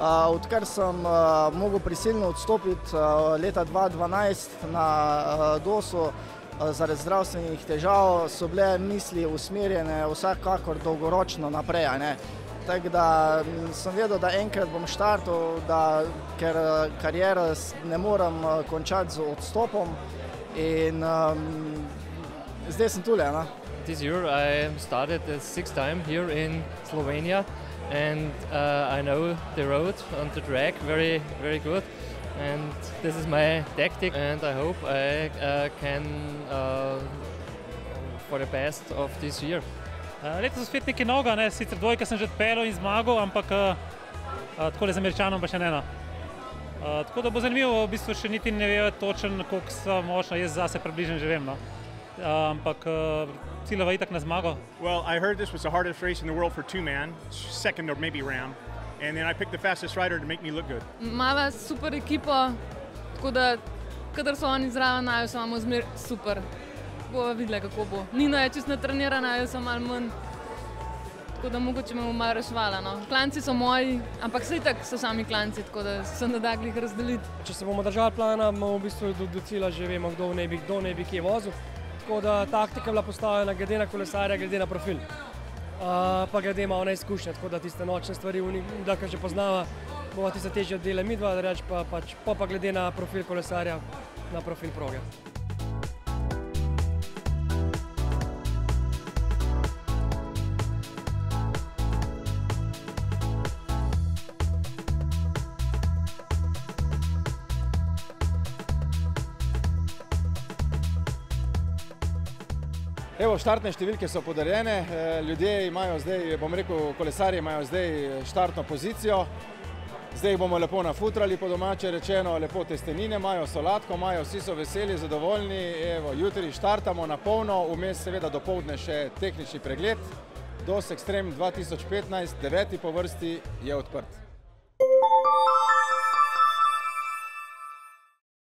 Odkar sem mogel prisilno odstopiti leta 2012 na DOS-u zaradi zdravstvenih težav, so bile misli usmerjene vsakakor dolgoročno naprej, ne. Tako da sem vedel, da enkrat bom štartal, ker kariero ne morem končati z odstopom in zdaj sem tule, ne. This year I started the 6th time here in Slovenia, and I know the road on the track very good, and this is my tactic, and I hope I can for the best of this year. Letos spet nekaj novega, ne, sicer dvojke sem že odpeljal in zmagal, ampak takole z Američanom pa še ne. Tako da bo zanimivo, v bistvu še niti ne vejo točen, koliko sem močna, jaz zase približno že vem, no. Ampak ciljeva itak na zmago. Well, I heard this was the hardest race in the world for two-man, second or maybe Ram, and then I picked the fastest rider to make me look good. Mava super ekipo, tako da kadar so oni zraven, najo so imamo zmer super. Bova videla, kako bo. Nina je čisto natrenirana, jaz sem malo manj, tako da mogoče me bo malo reševala, no. Klanci so moji, ampak saj itak so sami klanci, tako da se ne da glih razdeliti. Če se bomo držali plana, bomo v bistvu do cilja že vemo, kdo ne bi kje vozil. Tako da taktika je bila postavljena glede na kolesarja, glede na profil. Pa glede malo na izkušnje, tako da tiste nočne stvari, da kar že poznava, bova tiste težje oddele midva, da reč pa glede na profil kolesarja, na profil proge. Evo, štartne številke so podarjene, ljudje imajo zdaj, bom rekel, kolesarji imajo zdaj štartno pozicijo. Zdaj bomo lepo nafutrali, po domače rečeno, lepo testenine imajo, solatko imajo, vsi so veseli, zadovoljni. Evo, jutri štartamo na polno, vmes seveda dopoldne še tehnični pregled. DOS Extreme 2015, 9. po vrsti, je odprt.